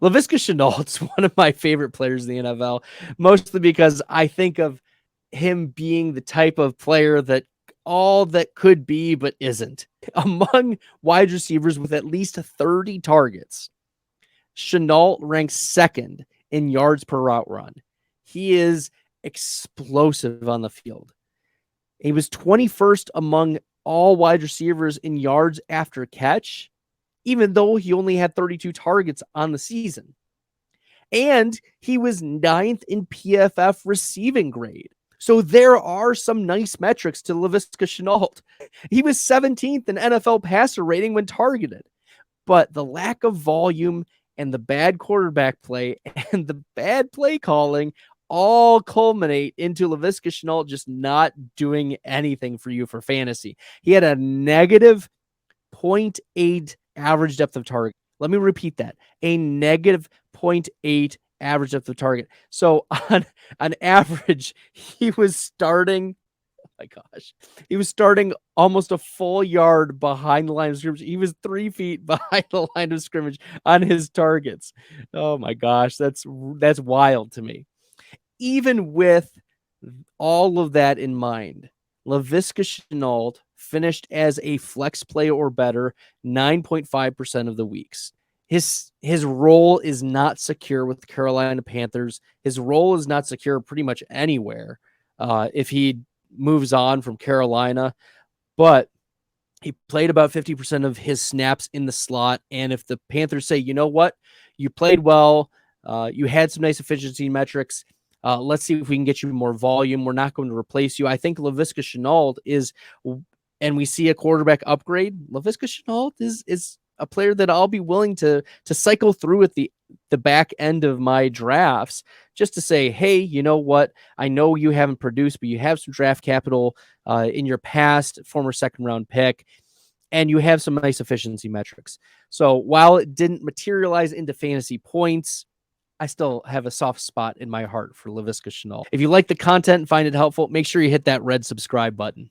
Laviska Shenault's one of my favorite players in the NFL, mostly because I think of him being the type of player that all that could be but isn't. Among wide receivers with at least 30 targets, Shenault ranks second in yards per route run. He is explosive on the field. He was 21st among all wide receivers in yards after catch, even though he only had 32 targets on the season. And he was 9th in PFF receiving grade. So there are some nice metrics to Laviska Shenault. He was 17th in NFL passer rating when targeted. But the lack of volume and the bad quarterback play and the bad play calling all culminate into Laviska Shenault just not doing anything for you for fantasy. He had a negative 0.8 average depth of target. Let me repeat that. A negative 0.8 average depth of target. So on average, he was starting, oh my gosh, he was starting almost a full yard behind the line of scrimmage. He was 3 feet behind the line of scrimmage on his targets. Oh my gosh, that's wild to me. Even with all of that in mind, Laviska Shenault finished as a flex play or better 9.5% of the weeks. His role is not secure with the Carolina Panthers. His role is not secure pretty much anywhere if he moves on from Carolina. But he played about 50% of his snaps in the slot. And if the Panthers say, you know what, you played well, you had some nice efficiency metrics, let's see if we can get you more volume. We're not going to replace you. I think Laviska Shenault is, and we see a quarterback upgrade. Laviska Shenault is a player that I'll be willing to cycle through at the back end of my drafts just to say, hey, you know what? I know you haven't produced, but you have some draft capital in your past, former second round pick, and you have some nice efficiency metrics. So while it didn't materialize into fantasy points, I still have a soft spot in my heart for Laviska Shenault. If you like the content and find it helpful, make sure you hit that red subscribe button.